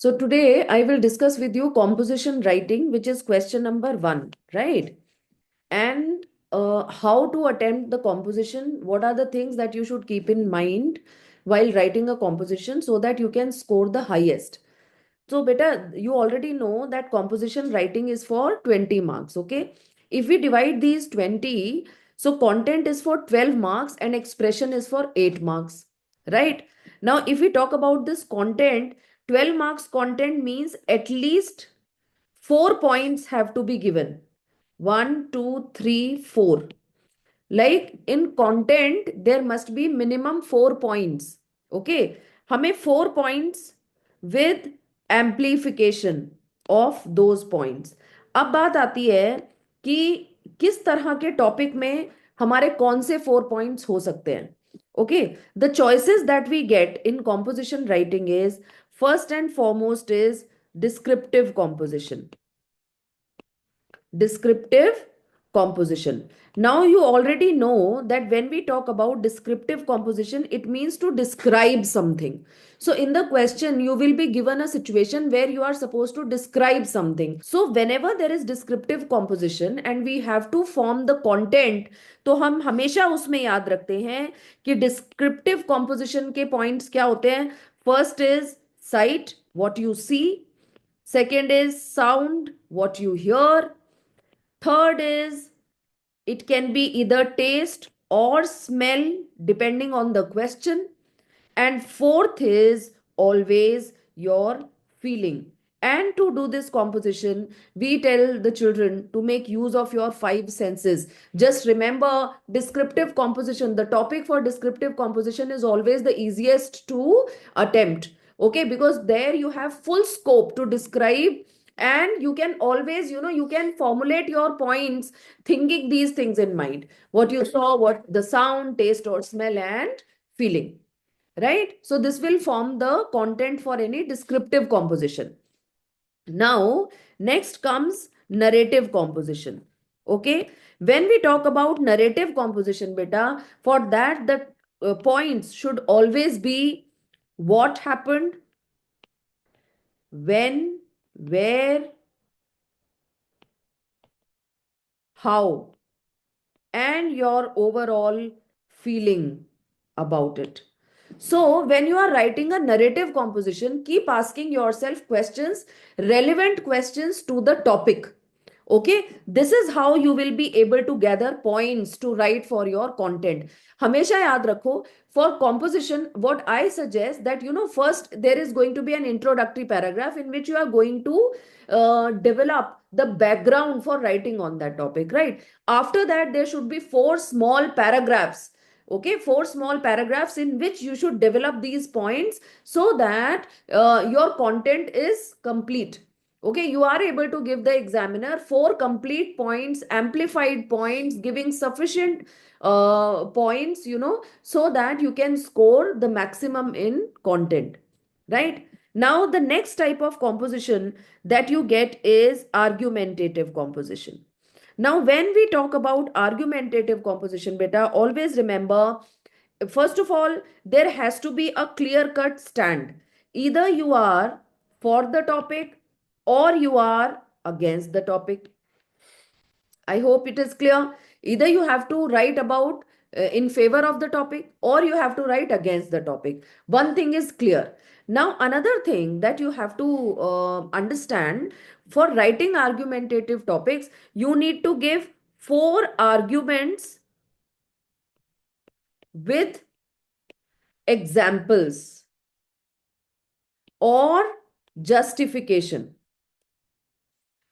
So today I will discuss with you composition writing, which is question number 1, right? And how to attempt the composition. What are the things that you should keep in mind while writing a composition so that you can score the highest? So, beta, you already know that composition writing is for 20 marks, okay? If we divide these 20, so content is for 12 marks and expression is for 8 marks, right? Now, if we talk about this content, 12 marks content means at least 4 points have to be given. One, two, three, 4. Like in content there must be minimum 4 points. Okay, हमें 4 points with amplification of those points. अब बात आती है कि किस तरह के topic में हमारे कौन से 4 points हो सकते हैं. Okay, the choices that we get in composition writing is, first and foremost is descriptive composition. Descriptive composition. Now you already know that when we talk about descriptive composition, it means to describe something. So in the question, you will be given a situation where you are supposed to describe something. So whenever there is descriptive composition and we have to form the content, तो हम हमेशा उसमें याद रखते हैं कि descriptive composition के points क्या होते हैं. First is sight, what you see. Second is sound, what you hear. Third is it can be either taste or smell depending on the question. And fourth is always your feeling. And to do this composition, we tell the children to make use of your 5 senses. Just remember descriptive composition. The topic for descriptive composition is always the easiest to attempt. Okay, because there you have full scope to describe, and you can always, you can formulate your points thinking these things in mind. What you saw, what the sound, taste, or smell, and feeling. Right? So this will form the content for any descriptive composition. Now, next comes narrative composition. Okay? When we talk about narrative composition, beta, for that the points should always be what happened, when, where, how, and your overall feeling about it. So, when you are writing a narrative composition, keep asking yourself questions, relevant questions to the topic. Okay, this is how you will be able to gather points to write for your content. हमेशा याद रखो, for composition, what I suggest that, first there is going to be an introductory paragraph in which you are going to develop the background for writing on that topic, right? After that, there should be 4 small paragraphs. Okay, 4 small paragraphs in which you should develop these points so that your content is complete. Okay, you are able to give the examiner 4 complete points, amplified points, giving sufficient points, so that you can score the maximum in content, right? Now the next type of composition that you get is argumentative composition. Now, when we talk about argumentative composition, beta, always remember, first of all, there has to be a clear cut stand. Either you are for the topic or you are against the topic. I hope it is clear. Either you have to write about in favor of the topic or you have to write against the topic. One thing is clear. Now, another thing that you have to understand, for writing argumentative topics, you need to give 4 arguments with examples or justification.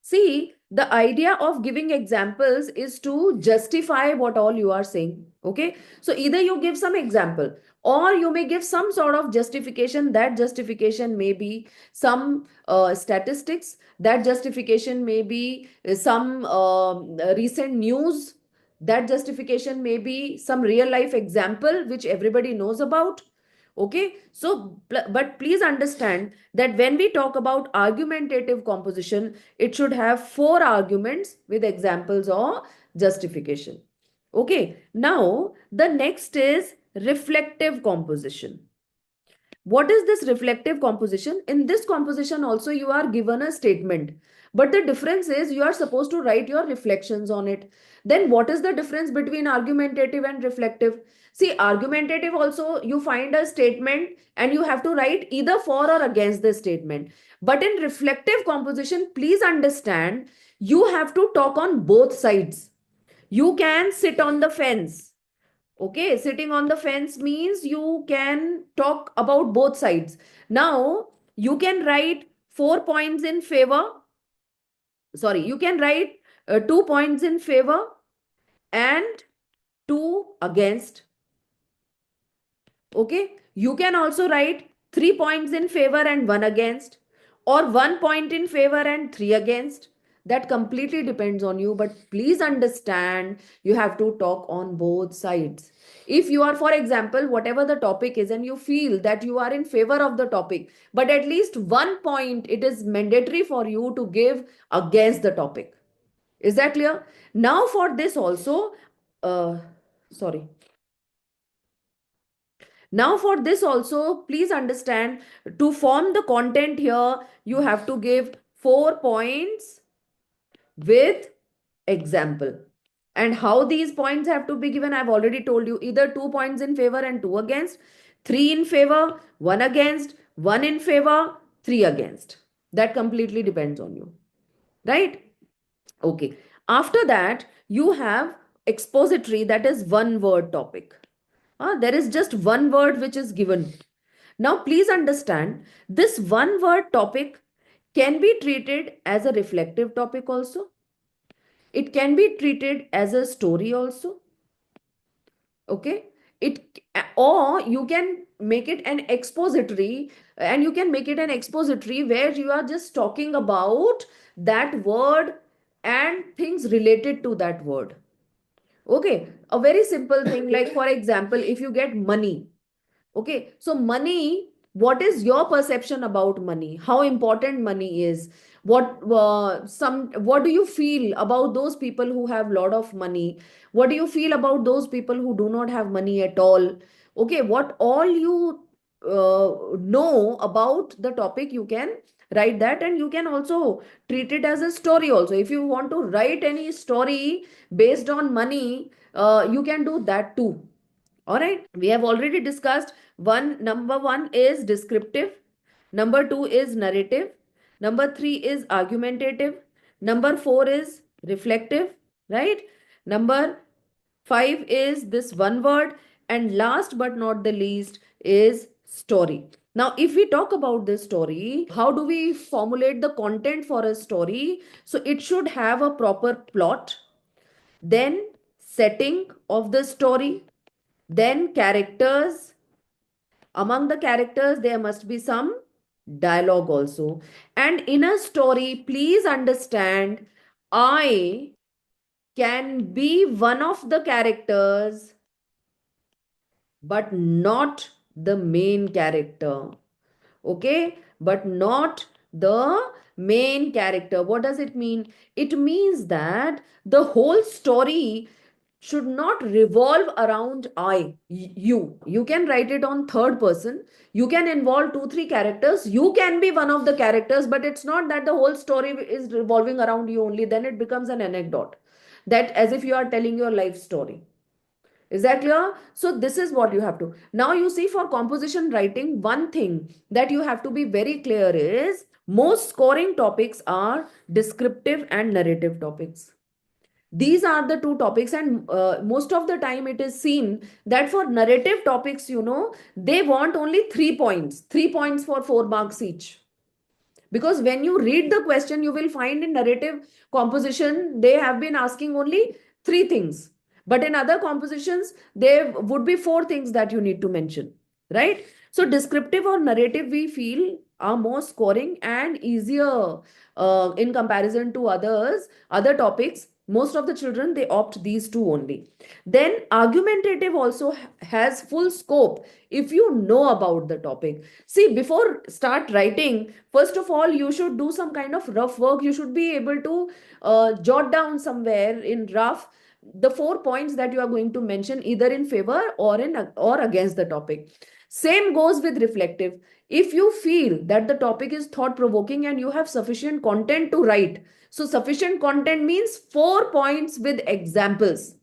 See, the idea of giving examples is to justify what all you are saying. Okay. So either you give some example or you may give some sort of justification. That justification may be some statistics. That justification may be some recent news. That justification may be some real life example which everybody knows about. Okay, so but please understand that when we talk about argumentative composition, it should have 4 arguments with examples or justification. Okay, now the next is reflective composition. What is this reflective composition? In this composition also you are given a statement, but the difference is you are supposed to write your reflections on it. Then what is the difference between argumentative and reflective? See, argumentative also you find a statement and you have to write either for or against the statement. But in reflective composition, please understand, you have to talk on both sides. You can sit on the fence. Okay, sitting on the fence means you can talk about both sides. Now, you can write 4 points in favor. Sorry, you can write 2 points in favor and two against. Okay, you can also write 3 points in favor and one against, or 1 point in favor and three against. That completely depends on you, but please understand, you have to talk on both sides. If you are, for example, whatever the topic is, and you feel that you are in favor of the topic, but at least 1 point it is mandatory for you to give against the topic. Is that clear? Now, for this also, uh, sorry. Now, for this also, please understand, to form the content here, you have to give 4 points with example. And how these points have to be given, I've already told you, either 2 points in favor and two against, three in favor, one against, one in favor, three against. That completely depends on you, right? Okay. After that, you have expository, that is one word topic. There is just one word which is given. Now, please understand, this one word topic can be treated as a reflective topic also. It can be treated as a story also. Okay. Or you can make it an expository, and you can make it an expository where you are just talking about that word and things related to that word. Okay. A very simple thing, like for example, if you get money. Okay, so money, what is your perception about money? How important money is? What do you feel about those people who have lot of money? What do you feel about those people who do not have money at all? Okay, what all you know about the topic, you can write that, and you can also treat it as a story also. If you want to write any story based on money, you can do that too. All right, we have already discussed one. Number one is descriptive, number two is narrative, number three is argumentative, number four is reflective, right? Number five is this one word, and last but not the least is story. Now, if we talk about this story, how do we formulate the content for a story? So, it should have a proper plot, then setting of the story, then characters. Among the characters, there must be some dialogue also. And in a story, please understand, I can be one of the characters, but not the main character. Okay, but not the main character. What does it mean? It means that the whole story should not revolve around you can write it on third person. You can involve two three characters, you can be one of the characters, but it's not that the whole story is revolving around you only. Then it becomes an anecdote, that as if you are telling your life story. Is that clear? So this is what you have to. Now you see, for composition writing, one thing that you have to be very clear is, most scoring topics are descriptive and narrative topics. These are the two topics, and most of the time it is seen that for narrative topics, they want only 3 points, 3 points for 4 marks each. Because when you read the question, you will find in narrative composition, they have been asking only three things. But in other compositions, there would be four things that you need to mention, right? So, descriptive or narrative, we feel, are more scoring and easier in comparison to other topics. Most of the children, they opt these two only. Then, argumentative also has full scope if you know about the topic. See, before start writing, first of all, you should do some kind of rough work. You should be able to jot down somewhere in rough the 4 points that you are going to mention, either in favor or against the topic. Same goes with reflective. If you feel that the topic is thought provoking and you have sufficient content to write, so sufficient content means 4 points with examples.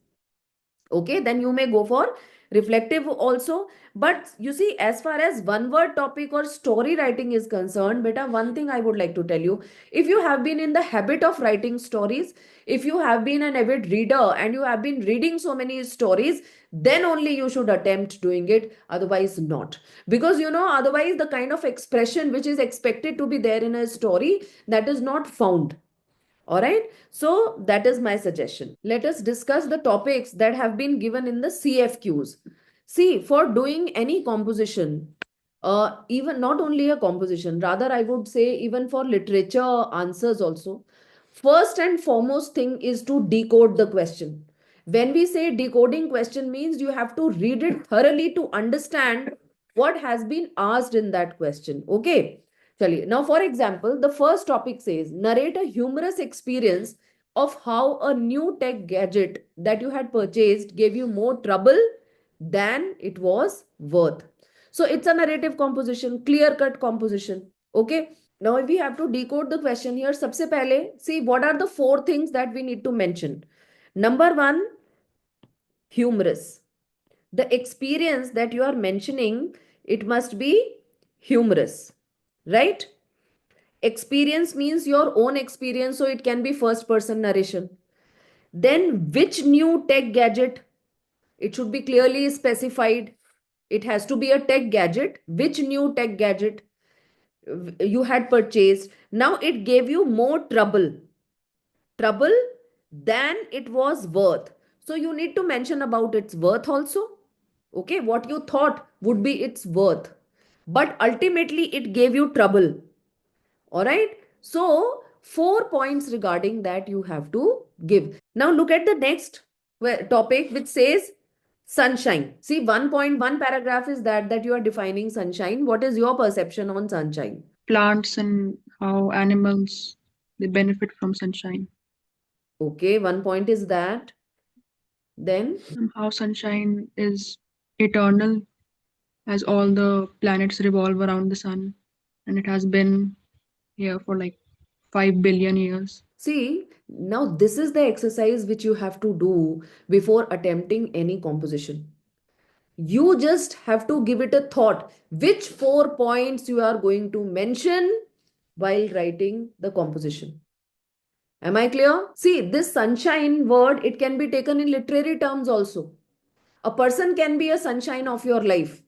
Okay, then you may go for reflective also. But you see, as far as one word topic or story writing is concerned, beta, one thing I would like to tell you, if you have been in the habit of writing stories, if you have been an avid reader and you have been reading so many stories, then only you should attempt doing it, otherwise not. Because otherwise the kind of expression which is expected to be there in a story, that is not found. All right. So that is my suggestion. Let us discuss the topics that have been given in the CFQs. See, for doing any composition, even not only a composition, rather, I would say, even for literature answers also, first and foremost thing is to decode the question. When we say decoding question means you have to read it thoroughly to understand what has been asked in that question. Okay. चलिए, now for example, the first topic says narrate a humorous experience of how a new tech gadget that you had purchased gave you more trouble than it was worth. So it's a narrative composition, clear cut composition. Okay. Now if we have to decode the question here, सबसे पहले see what are the four things that we need to mention. Number one, humorous. The experience that you are mentioning, it must be humorous, right? Experience means your own experience, so it can be first person narration. Then which new tech gadget? It should be clearly specified. It has to be a tech gadget. Which new tech gadget you had purchased? Now it gave you more trouble than it was worth. So you need to mention about its worth also. Okay, what you thought would be its worth, but ultimately it gave you trouble. All right. So, 4 points regarding that you have to give. Now, look at the next topic which says sunshine. See, 1.1 paragraph is that you are defining sunshine. What is your perception on sunshine? Plants and how animals they benefit from sunshine, Okay, one point is that. Then, and how sunshine is eternal as all the planets revolve around the sun, and it has been here for like 5 billion years. see, now this is the exercise which you have to do before attempting any composition. You just have to give it a thought which 4 points you are going to mention while writing the composition. Am I clear? See, this sunshine word, it can be taken in literary terms also. A person can be a sunshine of your life.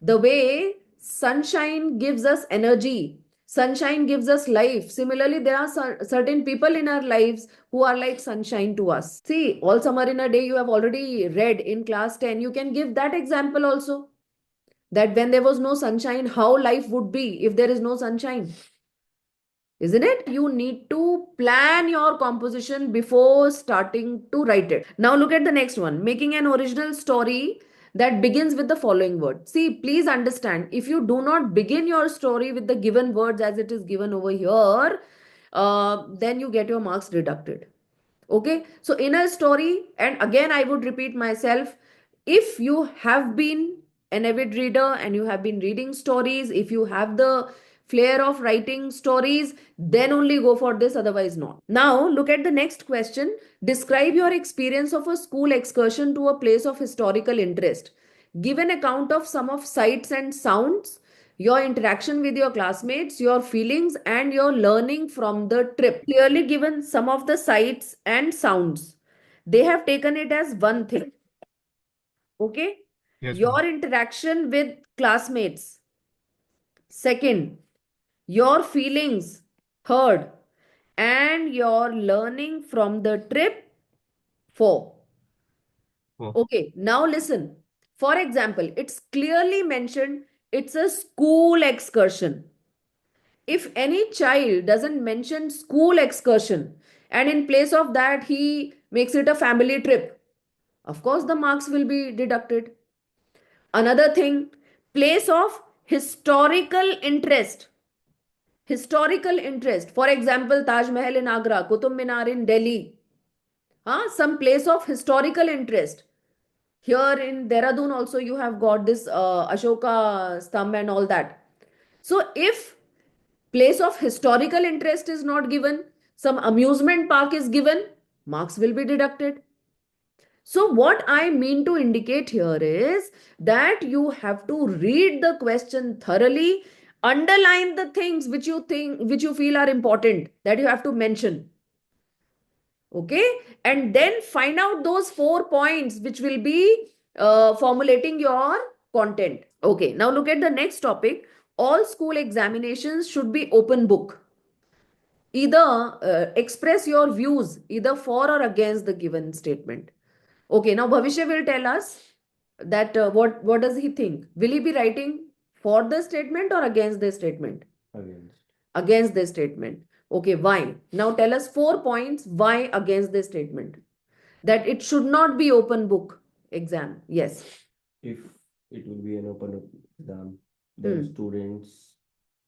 The way sunshine gives us energy, sunshine gives us life. Similarly, there are certain people in our lives who are like sunshine to us. See, all summer in a day, you have already read in class 10. You can give that example also. That when there was no sunshine, how life would be if there is no sunshine. Isn't it? You need to plan your composition before starting to write it. Now look at the next one. Making an original story that begins with the following word. See, please understand, if you do not begin your story with the given words as it is given over here, then you get your marks deducted. Okay, so in a story, and again I would repeat myself, if you have been an avid reader and you have been reading stories, if you have the flair of writing stories, then only go for this, otherwise not. Now look at the next question. Describe your experience of a school excursion to a place of historical interest. Give an account of some of sights and sounds, your interaction with your classmates, your feelings, and your learning from the trip. Clearly given some of the sights and sounds. They have taken it as one thing. Okay? Yes, Your ma'am. interaction with classmates. Second, your feelings. Third, and your learning from the trip. Four. Oh, Okay, now listen. For example, it's clearly mentioned it's a school excursion. If any child doesn't mention school excursion and in place of that he makes it a family trip, of course the marks will be deducted. Another thing, place of historical interest. Historical interest. For example, Taj Mahal in Agra, Qutub Minar in Delhi. Some place of historical interest. Here in Dehradun also you have got this Ashoka Stamp and all that. So if place of historical interest is not given, some amusement park is given, marks will be deducted. So, what I mean to indicate here is that you have to read the question thoroughly, underline the things which you feel are important that you have to mention. Okay, and then find out those 4 points which will be formulating your content. Okay, now look at the next topic. All school examinations should be open book. Either express your views either for or against the given statement. Okay, now Bhavishya will tell us that what does he think? Will he be writing for the statement or against the statement? Against. Against the statement. Okay, why? Now tell us 4 points why against the statement. That it should not be open book exam. Yes. If it will be an open exam, then students,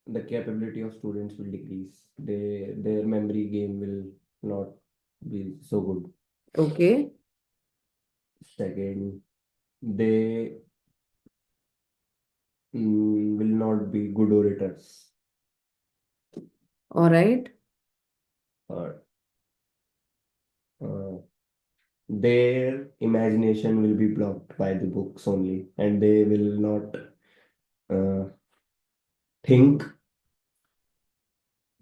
the capability of students will decrease. Their memory game will not be so good. Okay. Second, they will not be good orators. All right. Or uh, their imagination will be blocked by the books only, and they will not uh, think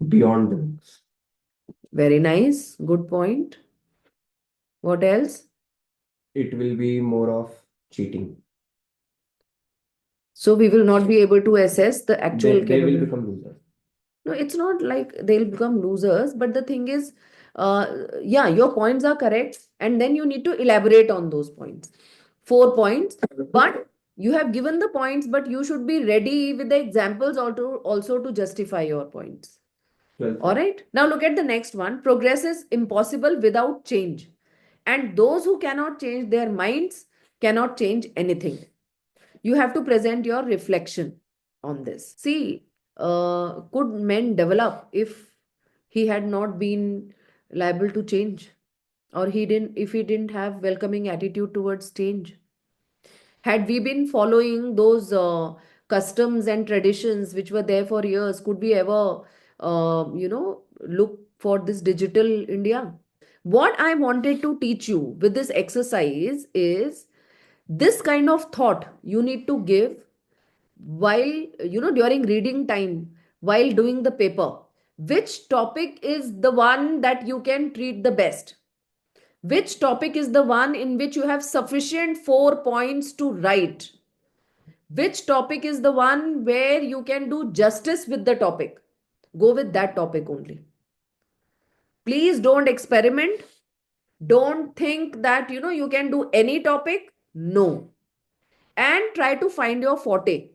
beyond the books. Very nice. Good point. What else? It will be more of cheating. So we will not be able to assess the actual They will capability. become losers. No, it's not like they'll become losers, but the thing is, yeah, your points are correct, and then you need to elaborate on those points. 4 points, but you have given the points, but you should be ready with the examples also to justify your points. 12th. All right. Now look at the next one. Progress is impossible without change. And those who cannot change their minds cannot change anything. You have to present your reflection on this. See, could men develop if he had not been liable to change? Or he didn't, if he didn't have welcoming attitude towards change? Had we been following those customs and traditions which were there for years, could we ever, look for this digital India? What I wanted to teach you with this exercise is this kind of thought you need to give while, during reading time, while doing the paper. Which topic is the one that you can treat the best? Which topic is the one in which you have sufficient 4 points to write? Which topic is the one where you can do justice with the topic? Go with that topic only. Please don't experiment. Don't think that you can do any topic. No. And try to find your forte.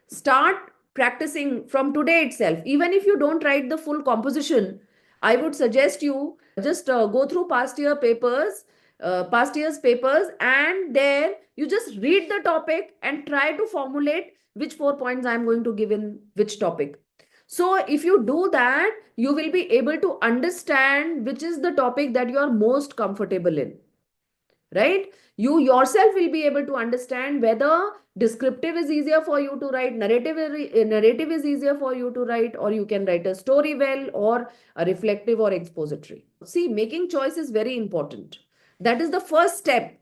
Start practicing from today itself. Even if you don't write the full composition, I would suggest you just go through past years papers, and there you just read the topic and try to formulate which 4 points I'm going to give in which topic. So if you do that, you will be able to understand which is the topic that you are most comfortable in, right? You yourself will be able to understand whether descriptive is easier for you to write, narrative is easier for you to write, or you can write a story well, or a reflective or expository. See, making choice is very important. That is the first step.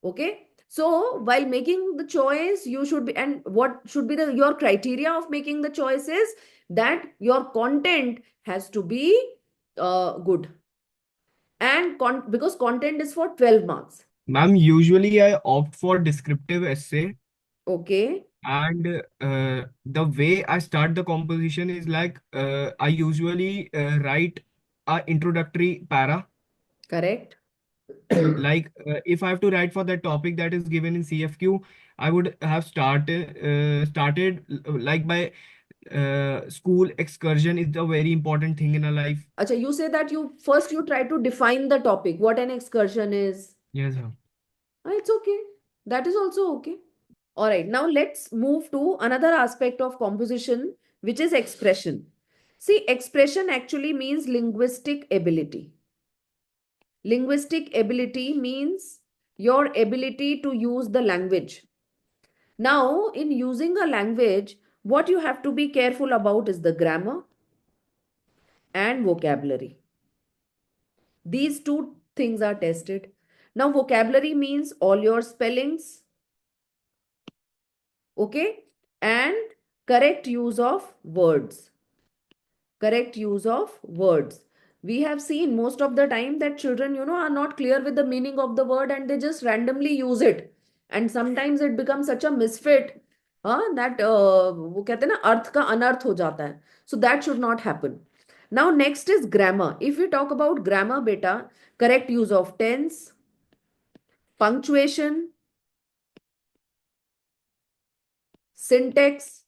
Okay, so while making the choice, you should be, and what should be the your criteria of making the choice is that your content has to be good, and because content is for 12 marks. Ma'am, usually I opt for descriptive essay, Okay, and the way I start the composition is like I usually write a introductory para. correct. Like if I have to write for that topic that is given in CFQ, I would have started like by school excursion is a very important thing in a life. Acha, you say that you try to define the topic, what an excursion is. Yes, sir. It's okay. That is also okay. All right, now let's move to another aspect of composition, which is expression. See, expression actually means linguistic ability. Linguistic ability means your ability to use the language. Now, in using a language, what you have to be careful about is the grammar and vocabulary. These two things are tested. Now, vocabulary means all your spellings, okay, and correct use of words. Correct use of words. We have seen most of the time that children, are not clear with the meaning of the word and they just randomly use it. And sometimes it becomes such a misfit, that वो कहते हैं ना अर्थ का अनर्थ हो जाता है. So that should not happen. Now next is grammar. If we talk about grammar, beta, correct use of tense, punctuation, syntax,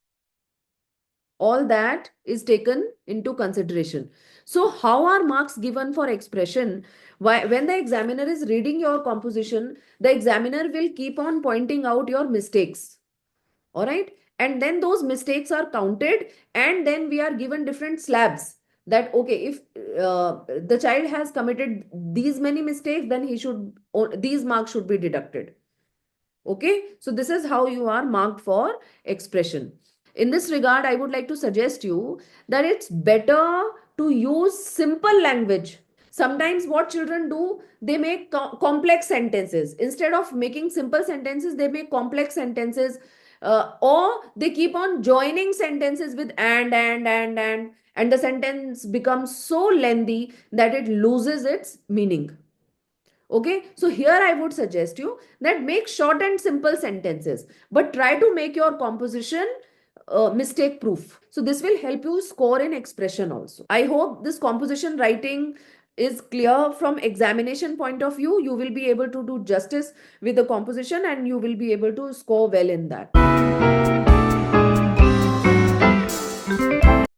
all that is taken into consideration. So how are marks given for expression? When the examiner is reading your composition, the examiner will keep on pointing out your mistakes, all right, and then those mistakes are counted, and then we are given different slabs that okay, if the child has committed these many mistakes, then these marks should be deducted. Okay, so this is how you are marked for expression. In this regard, I would like to suggest you that it's better to use simple language. Sometimes what children do, they make complex sentences. Instead of making simple sentences, they make complex sentences, or they keep on joining sentences with and the sentence becomes so lengthy that it loses its meaning. Okay, so here I would suggest you that make short and simple sentences, but try to make your composition mistake proof. So this will help you score in expression also. I hope this composition writing is clear from examination point of view. You will be able to do justice with the composition and you will be able to score well in that.